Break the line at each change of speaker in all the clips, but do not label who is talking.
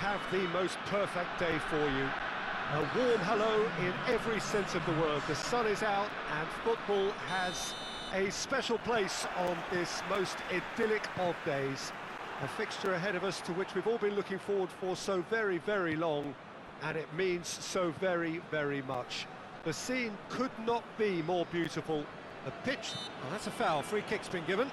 have the most perfect day for you. A warm hello in every sense of the word. The sun is out and football has a special place on this most idyllic of days. A fixture ahead of us to which we've all been looking forward for so very, very long, and it means so very, very much. The scene could not be more beautiful. The pitch... Oh, that's a foul. Free kick's been given.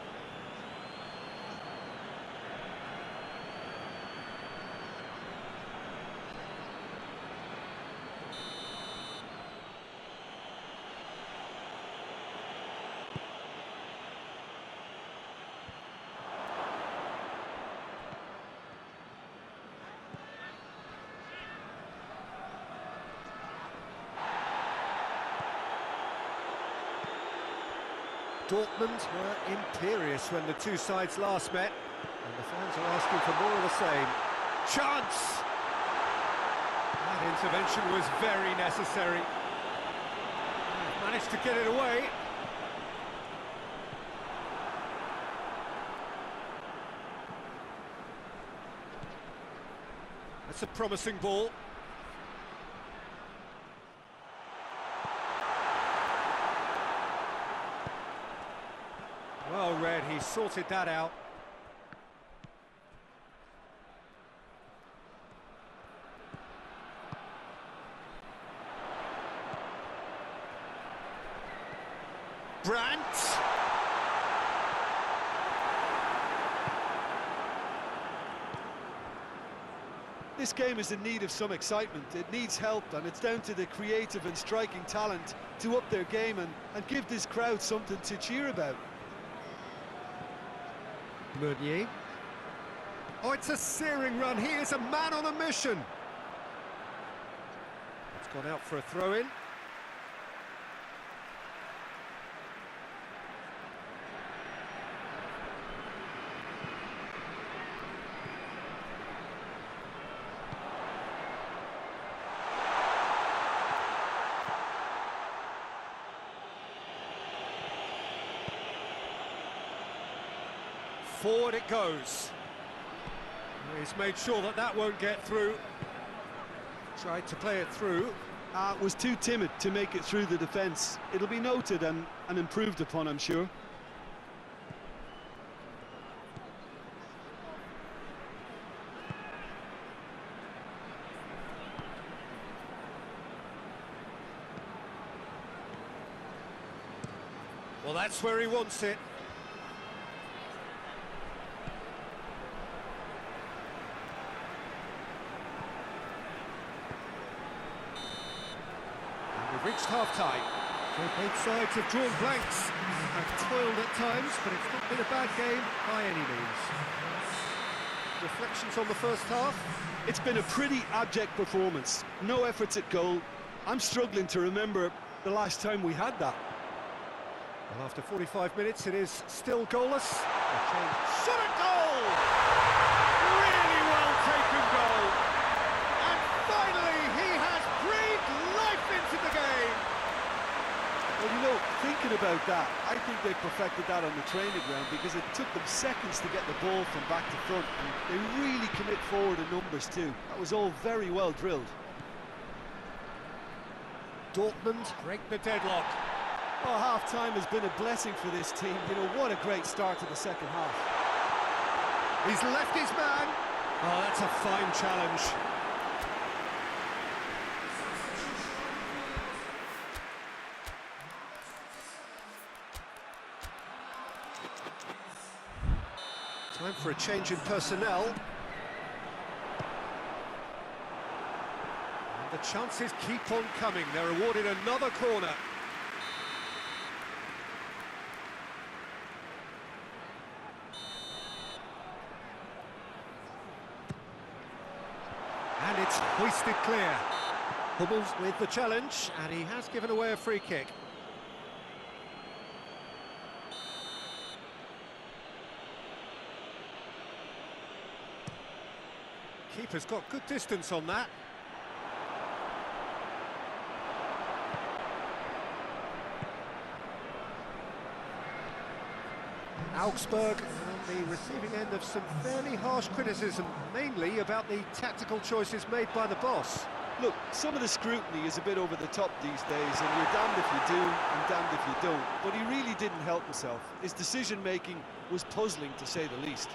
Dortmund were imperious when the two sides last met, and the fans are asking for more of the same. Chance! That intervention was very necessary. Managed to get it away. That's a promising ball. Well read, he sorted that out. Brandt!
This game is in need of some excitement. It needs help, and it's down to the creative and striking talent to up their game and give this crowd something to cheer about.
Meunier. Oh, it's a searing run. He is a man on a mission. It's gone out for a throw-in. Forward it goes. He's made sure that that won't get through. Tried to play it through.
Was too timid to make it through the defence. It'll be noted and improved upon, I'm sure.
Well, that's where he wants it. We've reached half-time. Both sides have drawn blanks, have toiled at times, but it's not been a bad game by any means. Reflections on the first half?
It's been a pretty abject performance. No efforts at goal. I'm struggling to remember the last time we had that.
Well, after 45 minutes, it is still goalless. A change. Shot at goal! Really well taken goal. And finally, he has breathed life into the game.
Well, you know, thinking about that, I think they perfected that on the training ground because it took them seconds to get the ball from back to front, and they really commit forward in numbers too. That was all very well drilled.
Dortmund break the deadlock.
Oh, half-time has been a blessing for this team. You know, what a great start to the second half.
He's left his man. Oh, that's a fine challenge. Time for a change in personnel. And the chances keep on coming. They're awarded another corner. And it's hoisted clear. Hummels with the challenge, and he has given away a free kick. Keeper's got good distance on that. Augsburg on the receiving end of some fairly harsh criticism, mainly about the tactical choices made by the boss.
Look, some of the scrutiny is a bit over the top these days, and you're damned if you do and damned if you don't. But he really didn't help himself. His decision-making was puzzling, to say the least.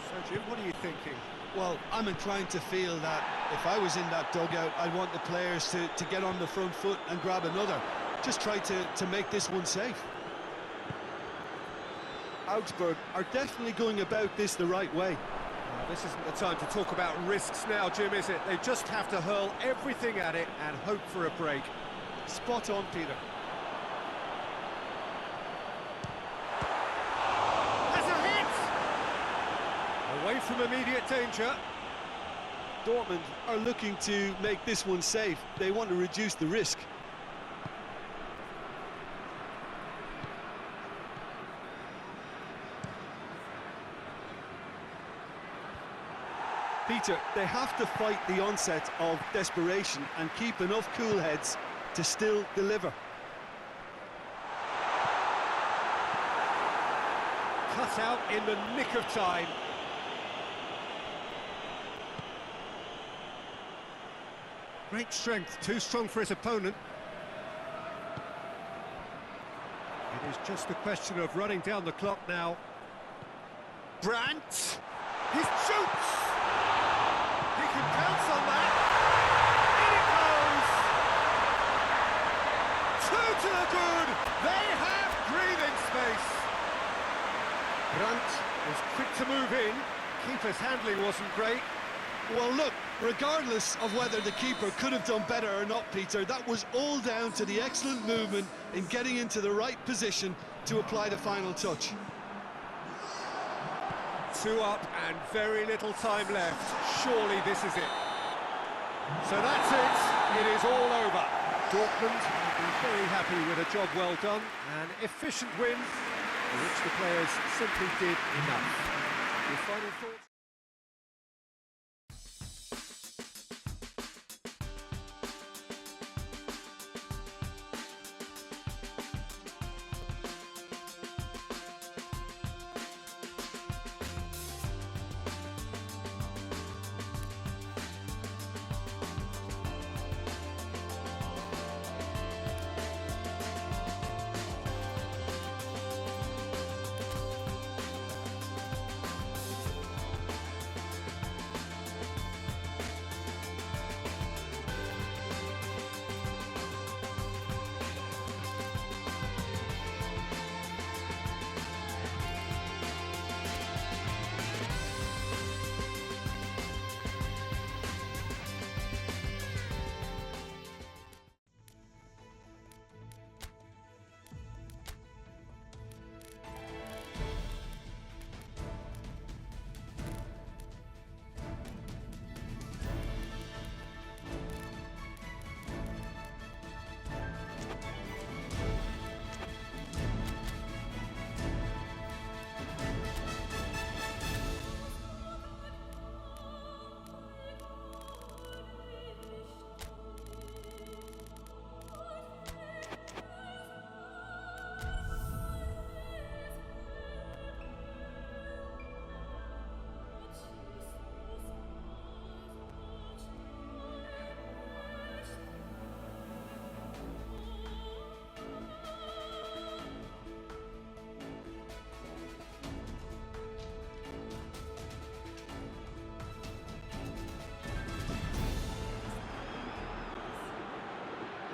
So, Jim, what are you thinking?
Well, I'm inclined to feel that if I was in that dugout, I'd want the players to get on the front foot and grab another. Just try to make this one safe. Augsburg are definitely going about this the right way.
This isn't the time to talk about risks now, Jim, is it? They just have to hurl everything at it and hope for a break.
Spot on, Peter.
Has a hit! Away from immediate danger.
Dortmund are looking to make this one safe. They want to reduce the risk. Peter, they have to fight the onset of desperation and keep enough cool heads to still deliver.
Cut out in the nick of time. Great strength, too strong for his opponent. It is just a question of running down the clock now. Brandt! He shoots! He can pounce on that! In it goes! Two to the good! They have breathing space! Brandt was quick to move in. Keeper's handling wasn't great.
Well, look, regardless of whether the keeper could have done better or not, Peter, that was all down to the excellent movement in getting into the right position to apply the final touch.
2 up and very little time left. Surely this is it. So that's it. It is all over. Dortmund have been very happy with a job well done. An efficient win, for which the players simply did enough. Your final thoughts?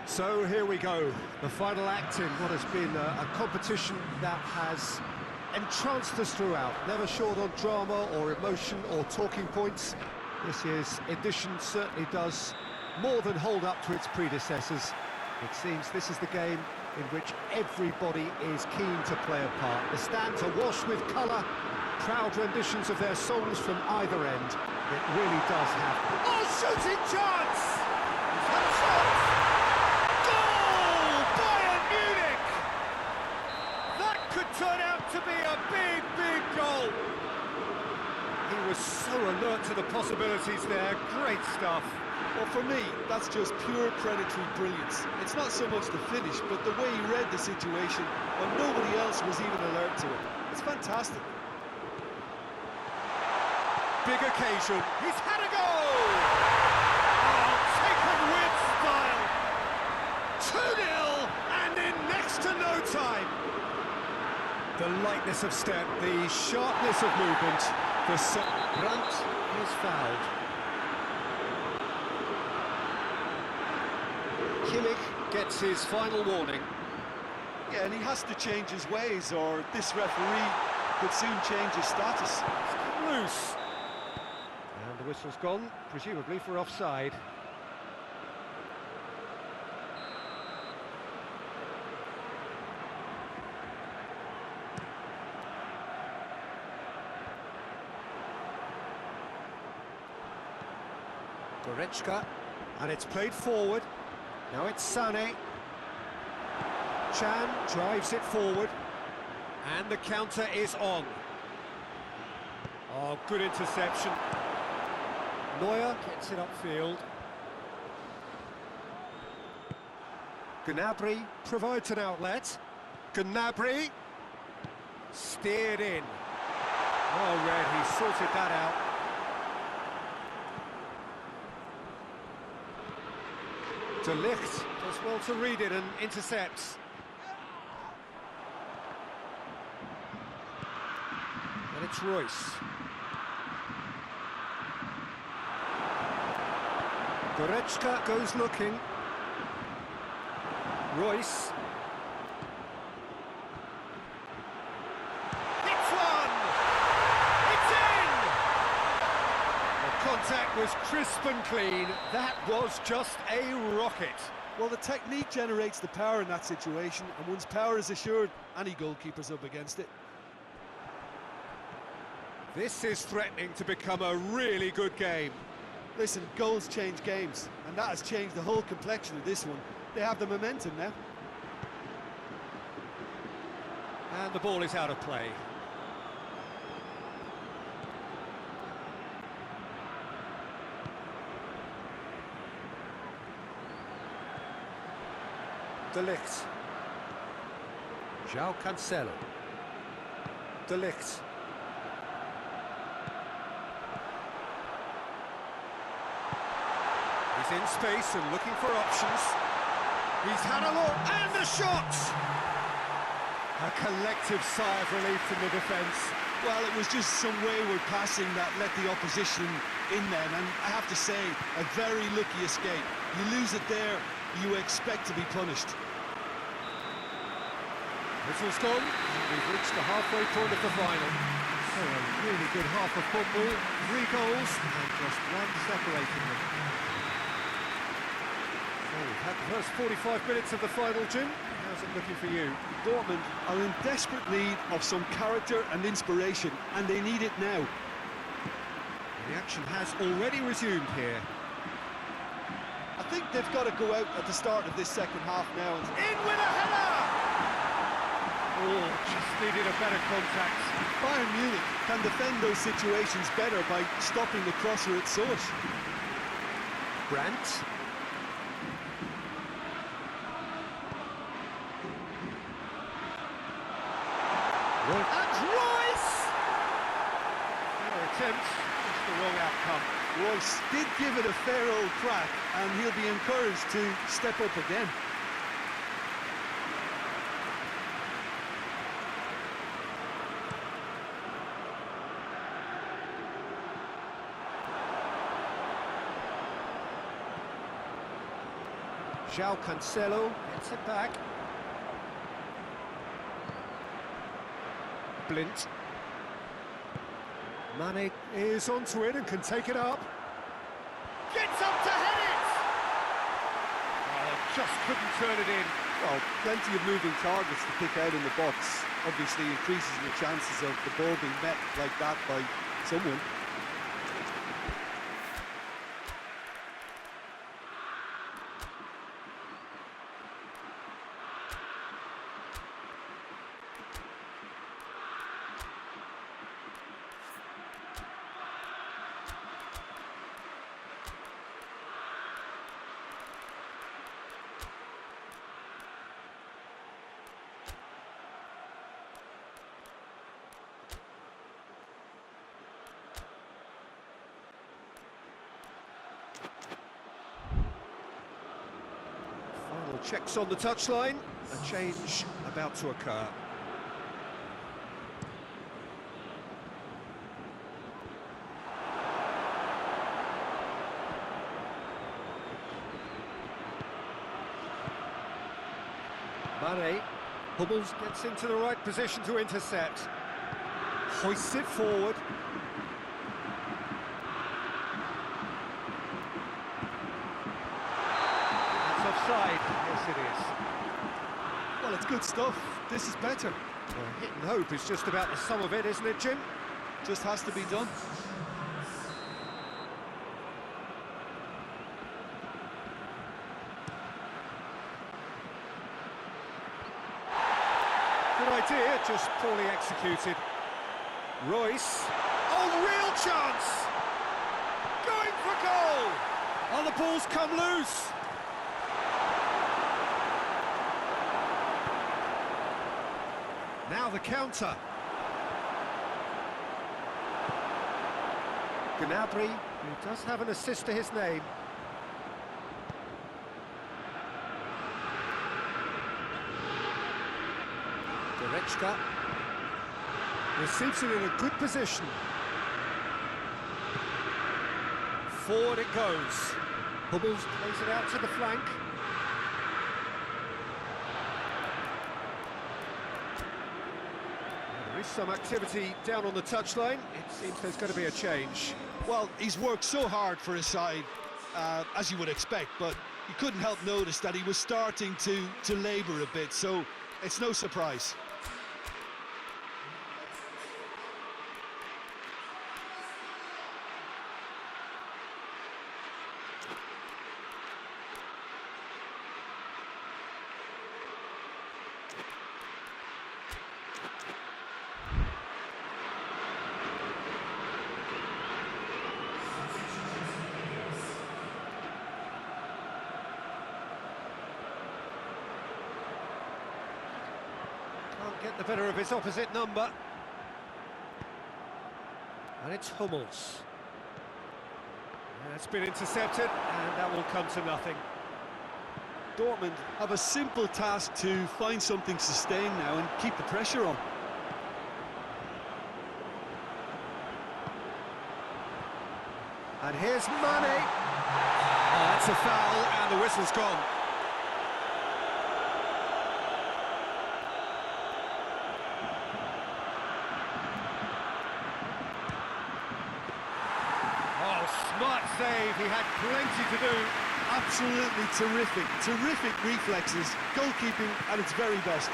So here we go, the final act in what has been a competition that has entranced us throughout, never short on drama or emotion or talking points. This year's edition certainly does more than hold up to its predecessors. It seems this is the game in which everybody is keen to play a part. The stands are washed with colour, proud renditions of their songs from either end. It really does have... Oh, shooting chance! He's had a shot! Turn out to be a big, big goal. He was so alert to the possibilities there. Great stuff.
Well, for me, that's just pure predatory brilliance. It's not so much the finish, but the way he read the situation when nobody else was even alert to it. It's fantastic.
Big occasion. He's had a goal! Oh, taken with style. 2-0, and in next to no time. The lightness of step, the sharpness of movement. Brandt is fouled. Kimmich gets his final warning.
Yeah, and he has to change his ways, or this referee could soon change his status.
It's loose. And the whistle's gone, presumably for offside. Goretzka, and it's played forward. Now it's Sané. Chan drives it forward, and the counter is on. Oh, good interception. Neuer gets it upfield. Gnabry provides an outlet. Gnabry steered in. Oh, Red, he sorted that out. De Ligt does well to read it and intercepts. And it's Royce. Goretzka goes looking. Royce. Hits one! It's in! The contact was crisp and clean. That was just a rocket.
Well, the technique generates the power in that situation, and once power is assured, any goalkeeper's up against it.
This is threatening to become a really good game.
Listen, goals change games, and that has changed the whole complexion of this one. They have the momentum now.
And the ball is out of play. De Ligt. João Cancelo. De Ligt. He's in space and looking for options. He's had a look, and the shot! A collective sigh of relief from the defence.
Well, it was just some wayward passing that let the opposition in then, and I have to say, a very lucky escape. You lose it there, you expect to be punished.
Whistle's gone, and we've reached the halfway point of the final. So a really good half of football, 3 goals, and just one separating them. So we've had the first 45 minutes of the final, Jim. How's it looking for you?
Dortmund are in desperate need of some character and inspiration, and they need it now.
The action has already resumed here.
I think they've got to go out at the start of this second half now.
In with a header! Oh, just needed a better contact.
Bayern Munich can defend those situations better by stopping the crosser at source.
Brandt. And Royce! Another attempt, just the wrong outcome.
Royce did give it a fair old crack, and he'll be encouraged to step up again.
João Cancelo gets it back. Blint. Mane is onto it and can take it up. Gets up to head it! Oh, just couldn't turn it in.
Well, plenty of moving targets to pick out in the box. Obviously increases the chances of the ball being met like that by someone.
Checks on the touchline, a change about to occur. Mane, Hummels gets into the right position to intercept. Hoists it forward. That's offside. Yes, it is.
Well, it's good stuff. This is better.
Well, hit and hope is just about the sum of it, isn't it, Jim?
Just has to be done.
Good idea, just poorly executed. Royce. Oh, real chance! Going for goal! Oh, the ball's come loose! Now the counter. Gnabry, who does have an assist to his name. Goretzka receives it in a good position. Forward it goes. Hummels plays it out to the flank. There is some activity down on the touchline. It seems there's going to be a change.
Well, he's worked so hard for his side, as you would expect, but you couldn't help notice that he was starting to labour a bit, so it's no surprise.
Can't get the better of his opposite number. And it's Hummels. It's been intercepted, and that will come to nothing.
Dortmund have a simple task to find something sustained now and keep the pressure on.
And here's Mane. Oh, that's a foul, and the whistle's gone. Oh, smart save. He had plenty to do.
Absolutely terrific, terrific reflexes, goalkeeping at its very best.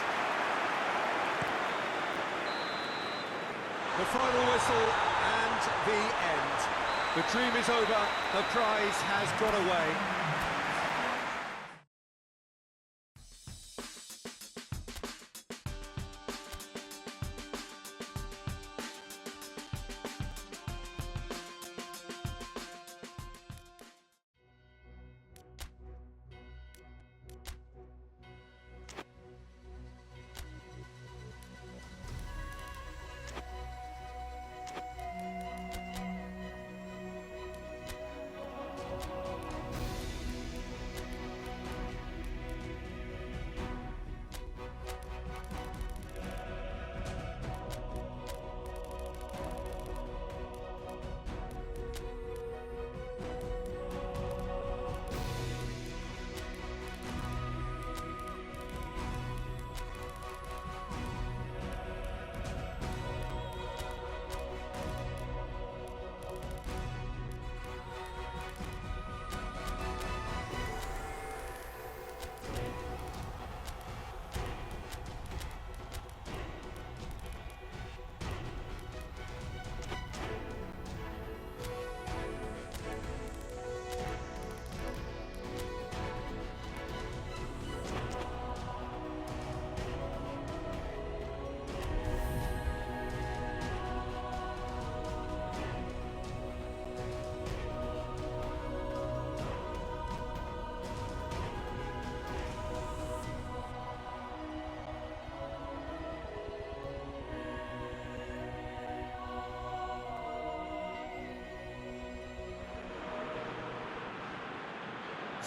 The final whistle and the end. The dream is over, the prize has got away.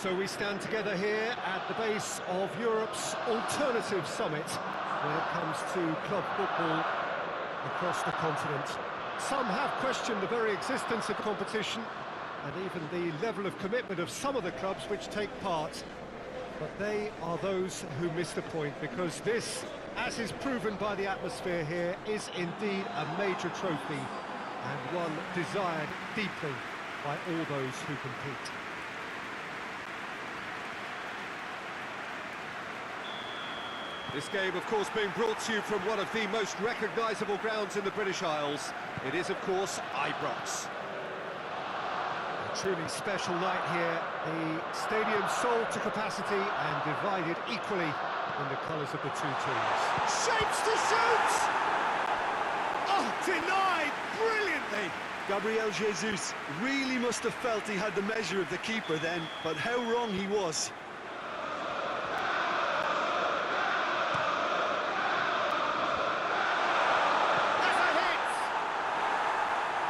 So we stand together here at the base of Europe's alternative summit when it comes to club football across the continent. Some have questioned the very existence of competition and even the level of commitment of some of the clubs which take part. But they are those who miss the point, because this, as is proven by the atmosphere here, is indeed a major trophy and one desired deeply by all those who compete. This game, of course, being brought to you from one of the most recognisable grounds in the British Isles. It is, of course, Ibrox. A truly special night here. The stadium sold to capacity and divided equally in the colours of the two teams.
Shapes to shoot! Oh, denied brilliantly!
Gabriel Jesus really must have felt he had the measure of the keeper then, but how wrong he was.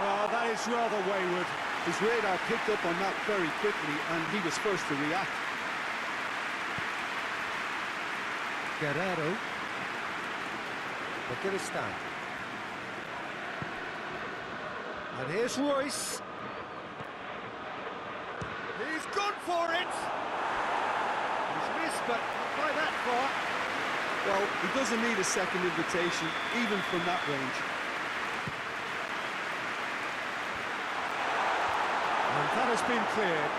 Well, that is rather wayward.
His radar picked up on that very quickly, and he was first to react.
Guerrero. Budesliga. And here's Royce. He's gone for it. He's missed, but not by that far.
Well, he doesn't need a second invitation, even from that range.
And that has been cleared.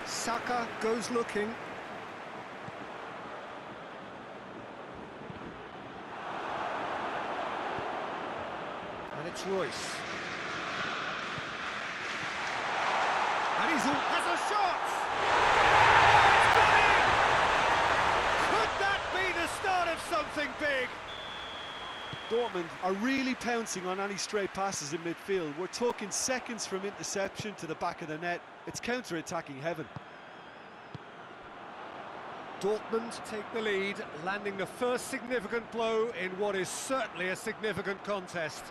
Saka goes looking. And it's Royce. And has a shot! It's got in! Could that be the start of something big?
Dortmund are really pouncing on any stray passes in midfield. We're talking seconds from interception to the back of the net. It's counter-attacking heaven.
Dortmund take the lead, landing the first significant blow in what is certainly a significant contest.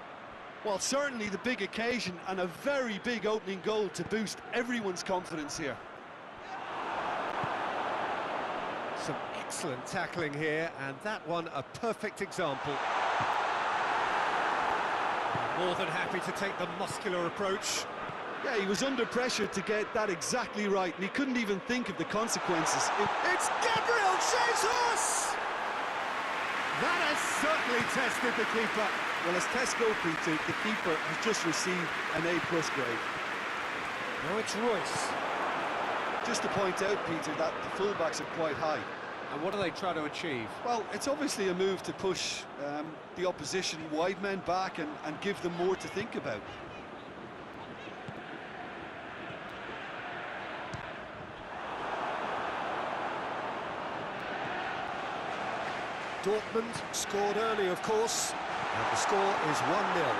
Well, certainly the big occasion and a very big opening goal to boost everyone's confidence here.
Some excellent tackling here, and that one a perfect example. More than happy to take the muscular approach.
Yeah, he was under pressure to get that exactly right, and he couldn't even think of the consequences.
It's Gabriel Jesus! That has certainly tested the keeper.
Well, as tests go, Peter, the keeper has just received an A+ grade.
Now it's Royce.
Just to point out, Peter, that the fullbacks are quite high.
And what do they try to achieve?
Well, it's obviously a move to push the opposition wide men back and give them more to think about.
Dortmund scored early, of course, and the score is 1-0.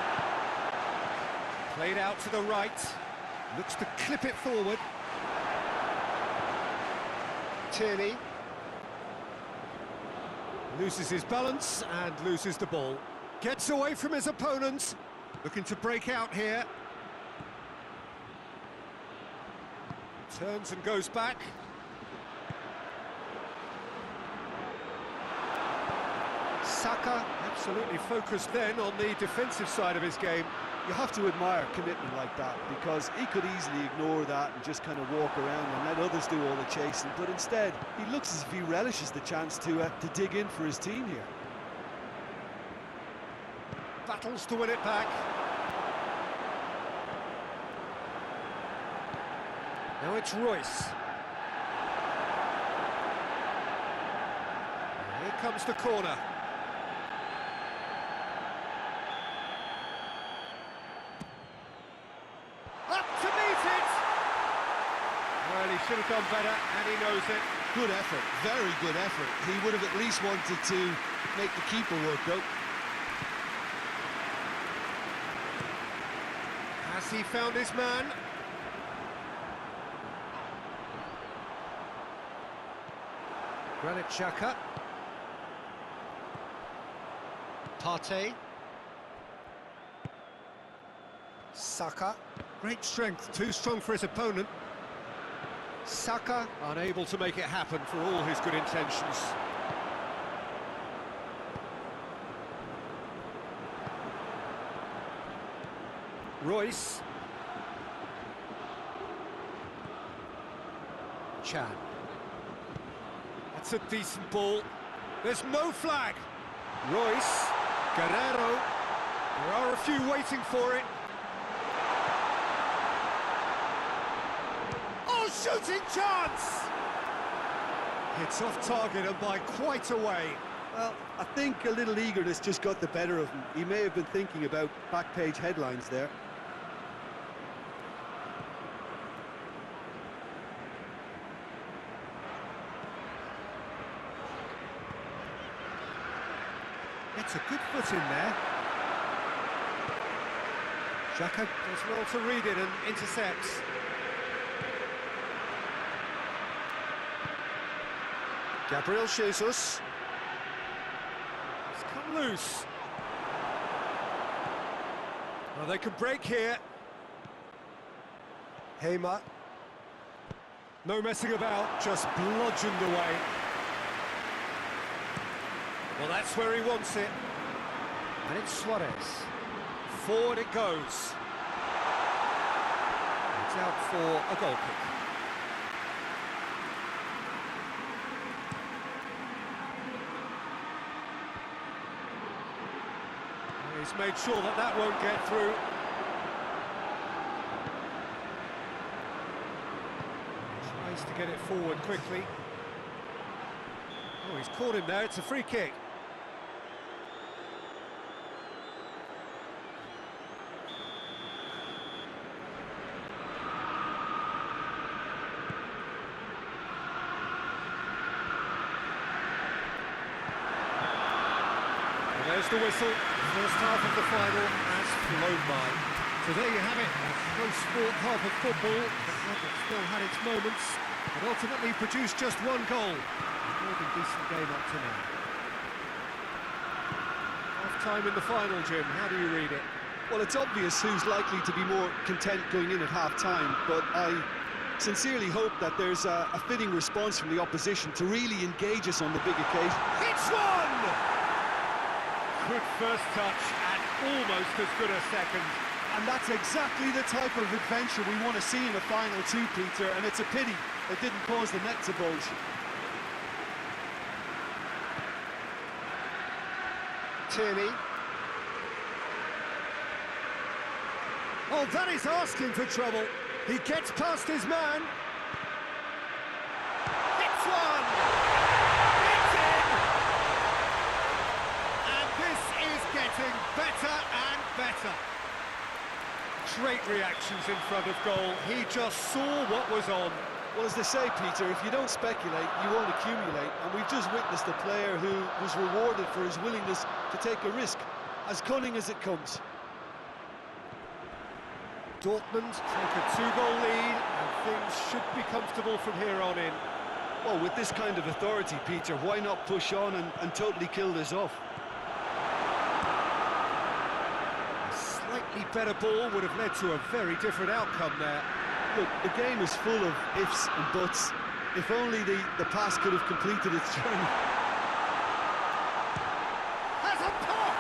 Played out to the right, looks to clip it forward. Tierney loses his balance and loses the ball. Gets away from his opponent, looking to break out here. Turns and goes back. Saka absolutely focused then on the defensive side of his game.
You have to admire commitment like that, because he could easily ignore that and just kind of walk around and let others do all the chasing, but instead he looks as if he relishes the chance to dig in for his team here.
Battles to win it back. Now it's Royce. Here comes the corner. Well, he should have done better, and he knows it.
Good effort, very good effort. He would have at least wanted to make the keeper work, though.
Has he found his man? Granit Xhaka. Parte. Saka. Great strength, too strong for his opponent. Saka unable to make it happen for all his good intentions. Royce. Chan. That's a decent ball. There's no flag. Royce. Guerrero. There are a few waiting for it. Oh, shooting chance! It's off target and by quite a way.
Well, I think a little eagerness just got the better of him. He may have been thinking about back page headlines there.
Gets a good foot in there. Xhaka does well to read it and intercepts. Gabriel Jesus. It's come loose. Well, they can break here. Hamer. No messing about, just bludgeoned away. Well, that's where he wants it. And it's Suarez. Forward it goes. It's out for a goal kick. He's made sure that that won't get through. Tries to get it forward quickly. Oh, he's caught him there, it's a free kick. There's the whistle. The first half of the final has flown by. So there you have it, a close sport half of football, but one that still had its moments, but ultimately produced just one goal. A more than decent game up to now. Half-time in the final, Jim, how do you read it?
Well, it's obvious who's likely to be more content going in at half-time, but I sincerely hope that there's a fitting response from the opposition to really engage us on the big occasion.
It's one! Good first touch and almost as good a second.
And that's exactly the type of adventure we want to see in a final too, Peter, and it's a pity it didn't cause the net to bulge.
Tierney. Oh, that is asking for trouble. He gets past his man. It's one! It's in! And this is getting better and better. Great reactions in front of goal. He just saw what was on.
Well, as they say, Peter, if you don't speculate, you won't accumulate. And we've just witnessed a player who was rewarded for his willingness to take a risk, as cunning as it comes.
Dortmund take a 2-goal lead, and things should be comfortable from here on in.
Well, with this kind of authority, Peter, why not push on and totally kill this off?
A slightly better ball would have led to a very different outcome there.
Look, the game is full of ifs and buts. If only the pass could have completed its journey.
Has a pop!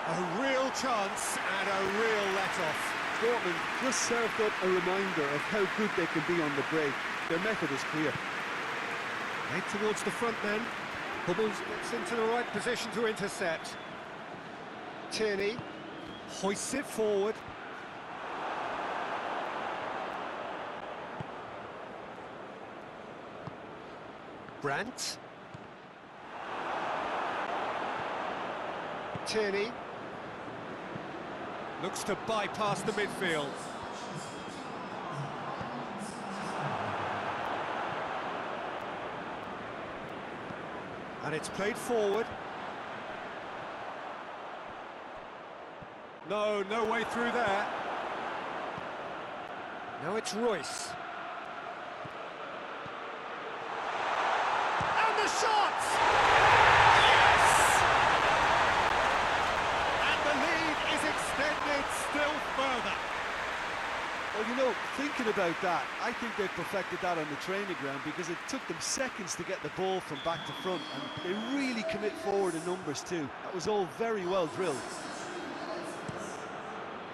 A real chance and a real let-off.
Dortmund just served up a reminder of how good they can be on the break. Their method is clear.
Head towards the front then. Hummels gets into the right position to intercept. Tierney hoists it forward. Brandt. Tierney looks to bypass the midfield. And it's played forward. No way through there. Now it's Royce. And the shot! Yes! And the lead is extended still further.
about that. I think they've perfected that on the training ground because it took them seconds to get the ball from back to front, and they really commit forward in numbers too. That was all very well drilled.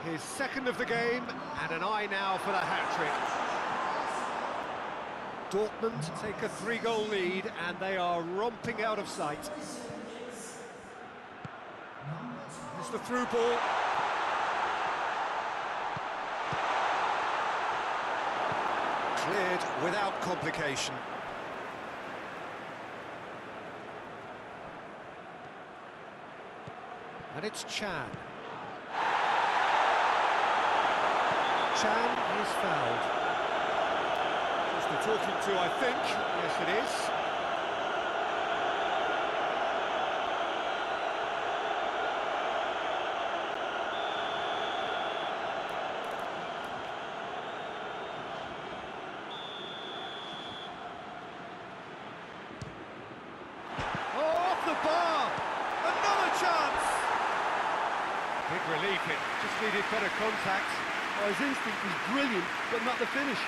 His second of the game, and an eye now for the hat-trick. Dortmund take a 3-goal lead, and they are romping out of sight. It's the through ball. Cleared without complication. And it's Chan. Chan is fouled. Just the talking to, I think. Yes, it is. Big relief, it just needed better contact.
Oh, his instinct was brilliant, but not the finish.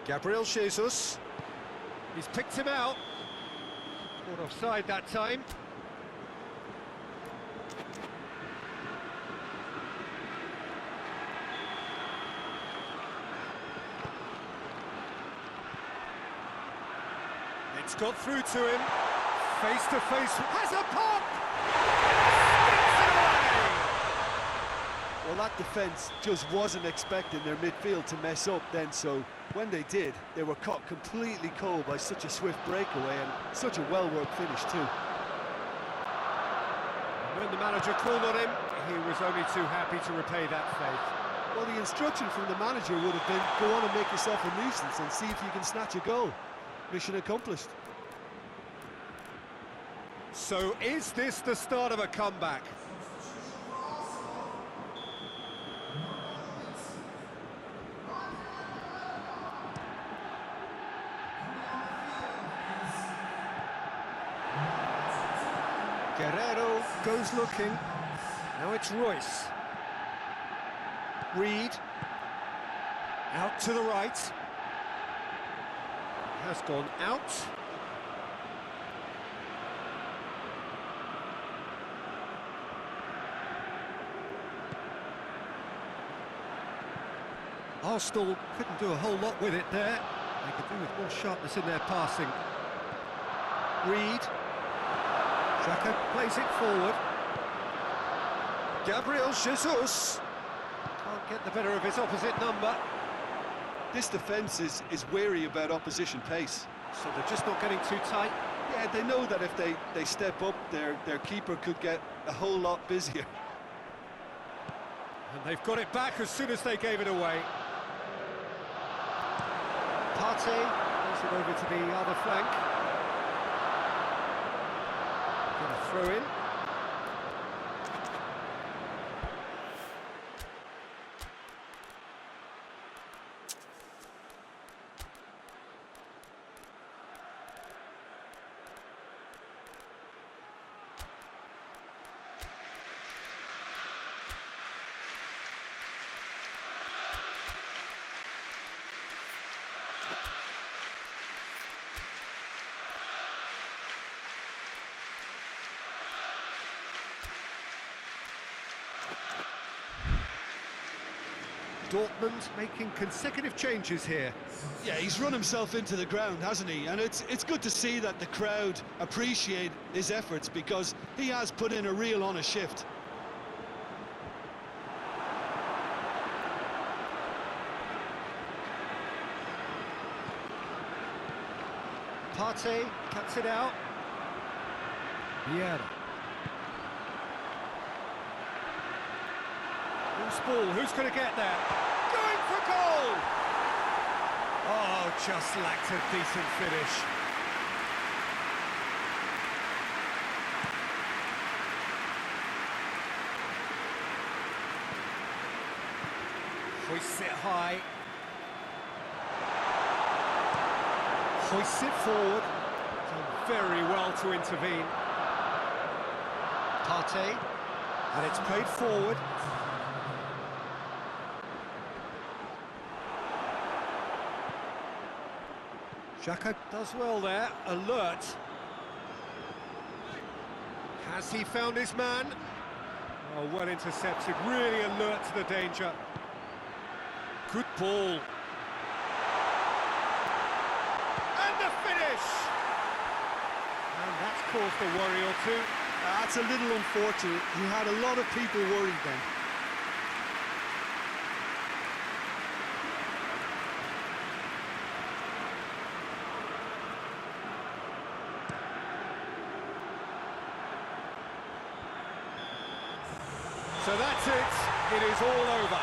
Gabriel Jesus. He's picked him out. Caught offside that time. It's got through to him. Face to face. Has a pop!
Well, that defence just wasn't expecting their midfield to mess up then, so when they did, they were caught completely cold by such a swift breakaway and such a well-worked finish too.
When the manager called on him, he was only too happy to repay that faith.
Well, the instruction from the manager would have been, go on and make yourself a nuisance and see if you can snatch a goal. Mission accomplished.
So is this the start of a comeback? Guerrero goes looking. Now it's Royce. Reed. Out to the right. Has gone out. Arsenal couldn't do a whole lot with it there. They could do with more sharpness in their passing. Reed. Xhaka plays it forward. Gabriel Jesus. Can't get the better of his opposite number.
This defence is wary about opposition pace.
So they're just not getting too tight.
Yeah, they know that if they step up, their keeper could get a whole lot busier.
And they've got it back as soon as they gave it away. Parte plays it over to the other flank. Gonna throw in. Dortmund making consecutive changes here.
Yeah, he's run himself into the ground, hasn't he? And it's good to see that the crowd appreciate his efforts because he has put in a real honest shift.
Parte cuts it out. Vieira. Loose ball, who's going to get there? Going for goal! Oh, just lacked a decent finish. Hoists it high. Hoists it forward. Done very well to intervene. Parte. And it's played forward. Xhaka does well there, alert. Has he found his man? Oh, well intercepted, really alert to the danger. Good ball. And the finish! And that's caused a worry or two.
That's a little unfortunate. He had a lot of people worried then.
So that's it. It is all over.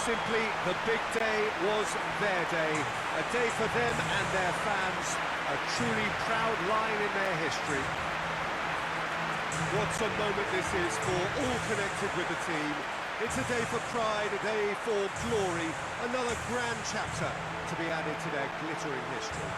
Simply, the big day was their day. A day for them and their fans. A truly proud line in their history. What a moment this is for all connected with the team. It's a day for pride, a day for glory. Another grand chapter to be added to their glittering history.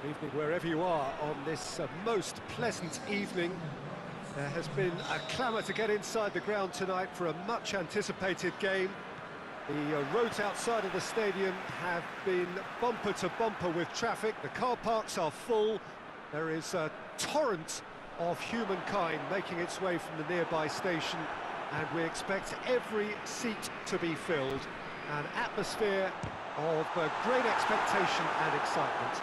Good evening wherever you are on this most pleasant evening. There has been a clamour to get inside the ground tonight for a much anticipated game. The roads outside of the stadium have been bumper to bumper with traffic. The car parks are full. There is a torrent of humankind making its way from the nearby station, and we expect every seat to be filled. An atmosphere of great expectation and excitement.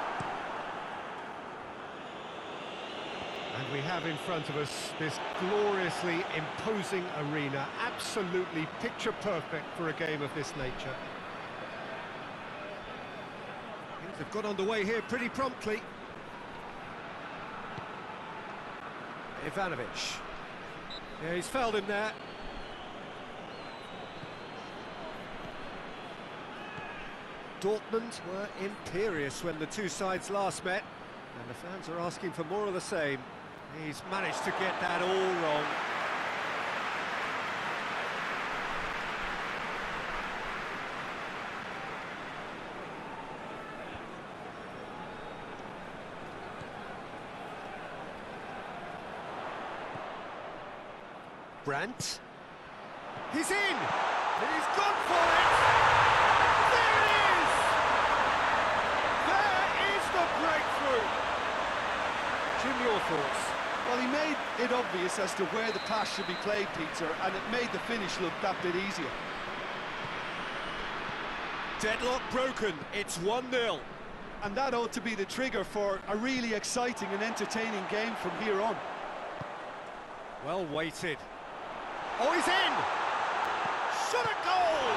And we have in front of us this gloriously imposing arena, absolutely picture perfect for a game of this nature. Things have got underway here pretty promptly. Ivanovic. Yeah, he's fouled him there. Dortmund were imperious when the two sides last met, and the fans are asking for more of the same. He's managed to get that all wrong. Brandt. He's in! He's gone for it! There it is! There is the breakthrough! Jim, your thoughts?
Well, he made it obvious as to where the pass should be played, Peter, and it made the finish look that bit easier.
Deadlock broken, it's 1-0.
And that ought to be the trigger for a really exciting and entertaining game from here on.
Well weighted. Oh, he's in! Shot a goal!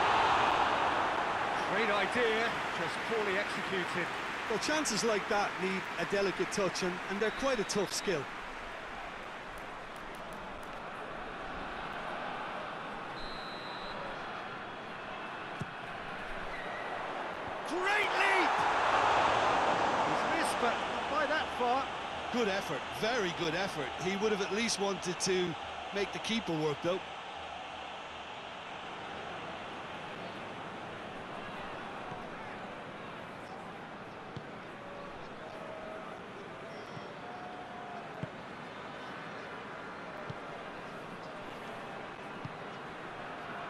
Great idea, just poorly executed.
Well, chances like that need a delicate touch, and they're quite a tough skill.
Great leap! He's missed, but not by that far.
Good effort, very good effort. He would have at least wanted to make the keeper work, though.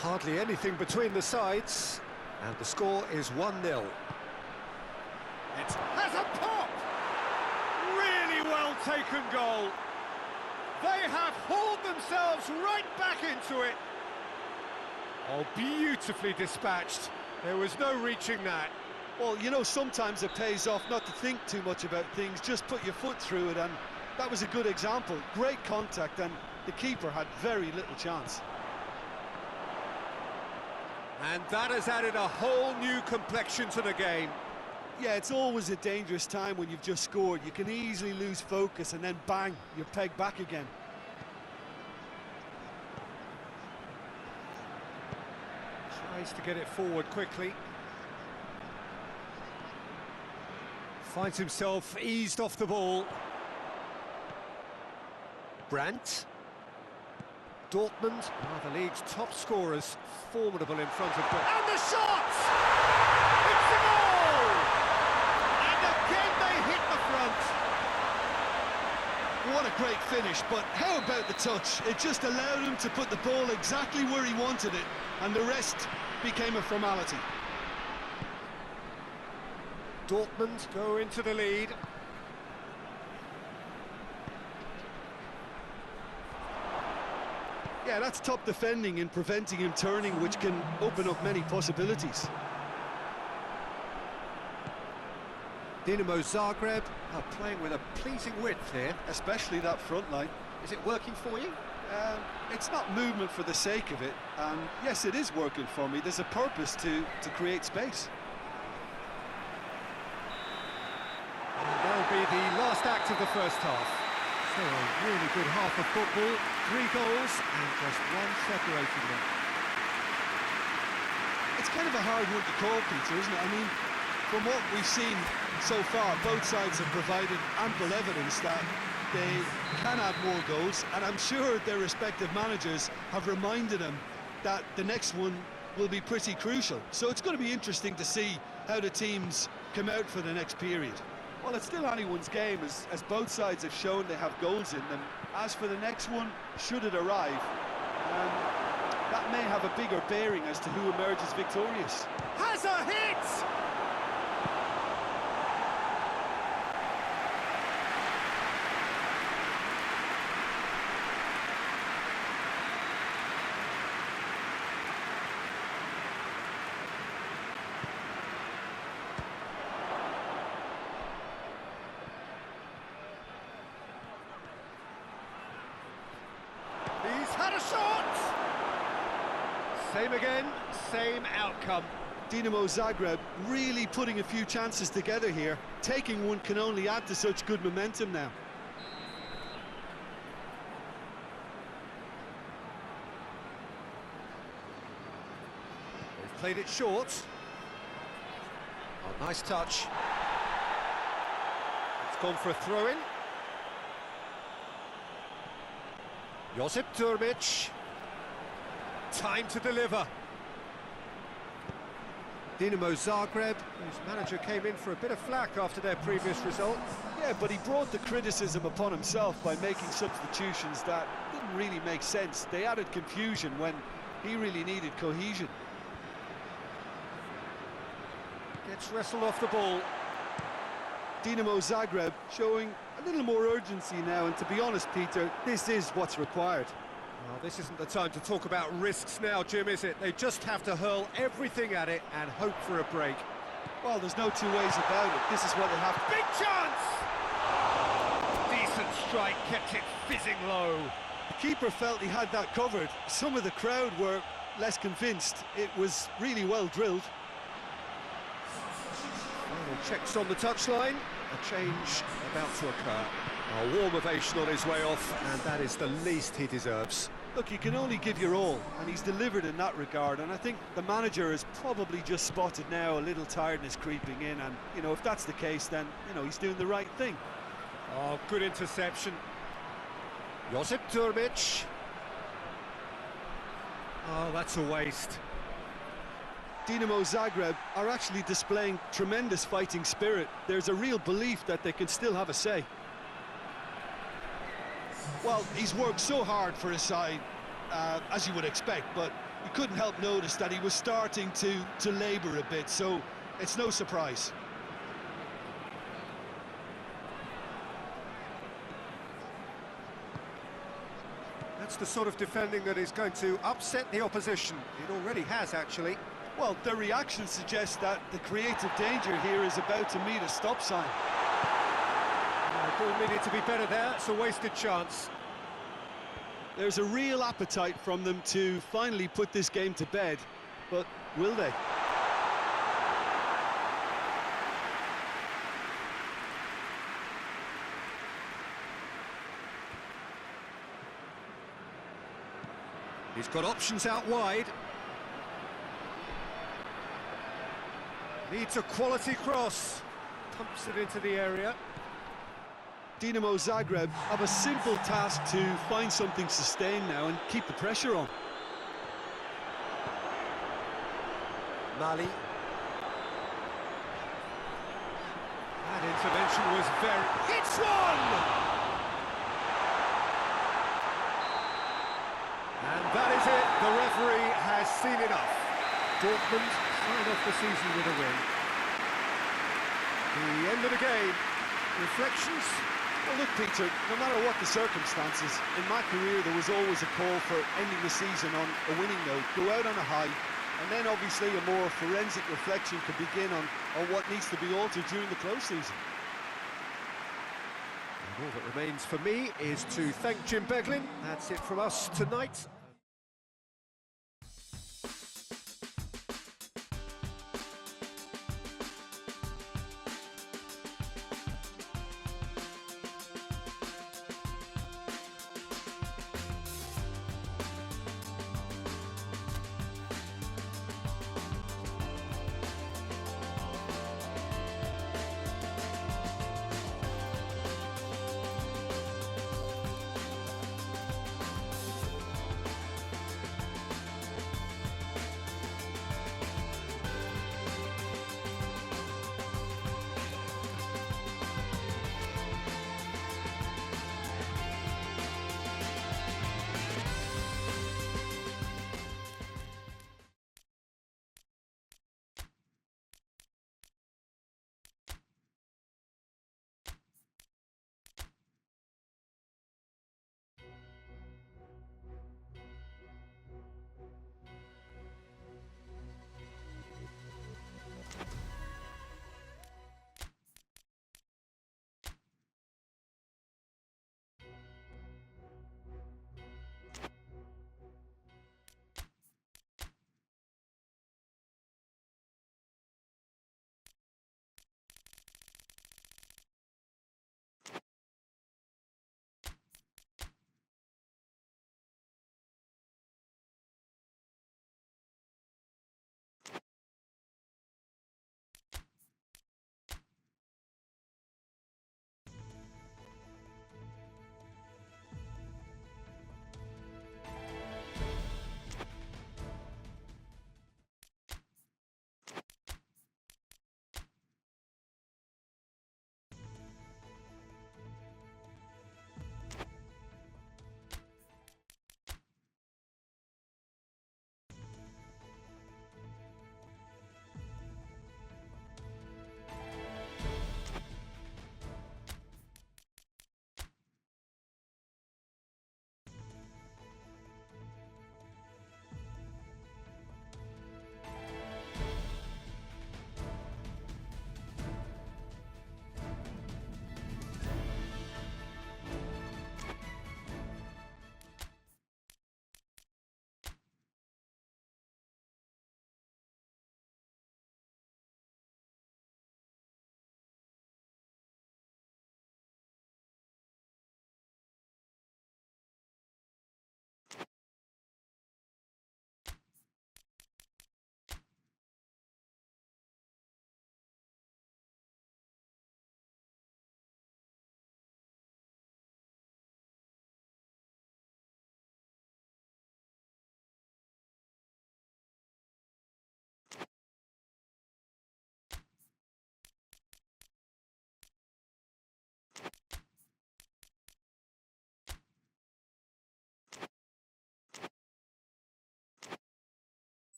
Hardly anything between the sides, and the score is 1-0. It has a pop! Really well taken goal. They have hauled themselves right back into it. Oh, beautifully dispatched. There was no reaching that.
Well, you know, sometimes it pays off not to think too much about things, just put your foot through it, and that was a good example. Great contact, and the keeper had very little chance.
And that has added a whole new complexion to the game.
Yeah, it's always a dangerous time when you've just scored. You can easily lose focus and then bang, you're pegged back again.
Tries to get it forward quickly. Finds himself eased off the ball. Brandt. Dortmund are the league's top scorers, formidable in front of goal. And the shot! It's a goal! And again they hit the front.
What a great finish, but how about the touch? It just allowed him to put the ball exactly where he wanted it, and the rest became a formality.
Dortmund go into the lead.
Yeah, that's top defending and preventing him turning, which can open up many possibilities.
Dinamo Zagreb are playing with a pleasing width here.
Especially that front line.
Is it working for you?
It's not movement for the sake of it, and yes, it is working for me. There's a purpose to create space.
And that'll be the last act of the first half. So a really good half of football, 3 goals and just one separating them.
It's kind of a hard one to call, Peter, isn't it? I mean, from what we've seen so far, both sides have provided ample evidence that they can add more goals, and I'm sure their respective managers have reminded them that the next one will be pretty crucial. So it's going to be interesting to see how the teams come out for the next period.
Well, it's still anyone's game, as both sides have shown they have goals in them. As for the next one, should it arrive, that may have a bigger bearing as to who emerges victorious.
Has a hit! He's had a shot! Same again, same outcome.
Dinamo Zagreb really putting a few chances together here. Taking one can only add to such good momentum now.
They've played it short. Oh, nice touch. It's gone for a throw-in. Josip Durmic. Time to deliver. Dinamo Zagreb, whose manager came in for a bit of flack after their previous result.
Yeah, but he brought the criticism upon himself by making substitutions that didn't really make sense. They added confusion when he really needed cohesion.
Gets wrestled off the ball.
Dinamo Zagreb showing a little more urgency now, and to be honest, Peter, this is what's required.
Well, this isn't the time to talk about risks now, Jim, is it? They just have to hurl everything at it and hope for a break.
Well, there's no two ways about it. This is what they have to...
Big chance! Decent strike, kept it fizzing low.
The keeper felt he had that covered. Some of the crowd were less convinced. It was really well drilled.
Final checks on the touchline. A change about to occur. A warm ovation on his way off, and that is the least he deserves.
Look, you can only give your all, and he's delivered in that regard, and I think the manager has probably just spotted now a little tiredness creeping in, and, you know, if that's the case, then, you know, he's doing the right thing.
Oh, good interception. Josip Durmic. Oh, that's a waste.
Dinamo Zagreb are actually displaying tremendous fighting spirit. There's a real belief that they can still have a say.
Well, he's worked so hard for his side, as you would expect, but you couldn't help notice that he was starting to labour a bit, so it's no surprise.
That's the sort of defending that is going to upset the opposition. It already has, actually.
Well, the reaction suggests that the creative danger here is about to meet a stop sign.
The ball needed to be better there. It's a wasted chance.
There's a real appetite from them to finally put this game to bed, but will they?
He's got options out wide. Needs a quality cross. Pumps it into the area.
Dinamo Zagreb have a simple task to find something sustained now and keep the pressure on.
Mali. That intervention was very... Hits one! And that is it. The referee has seen enough. Dortmund sign off the season with a win. The end of the game. Reflections?
Well, look, Peter, no matter what the circumstances, in my career there was always a call for ending the season on a winning note, go out on a high, and then obviously a more forensic reflection could begin on what needs to be altered during the close season.
And all that remains for me is to thank Jim Beglin. That's it from us tonight.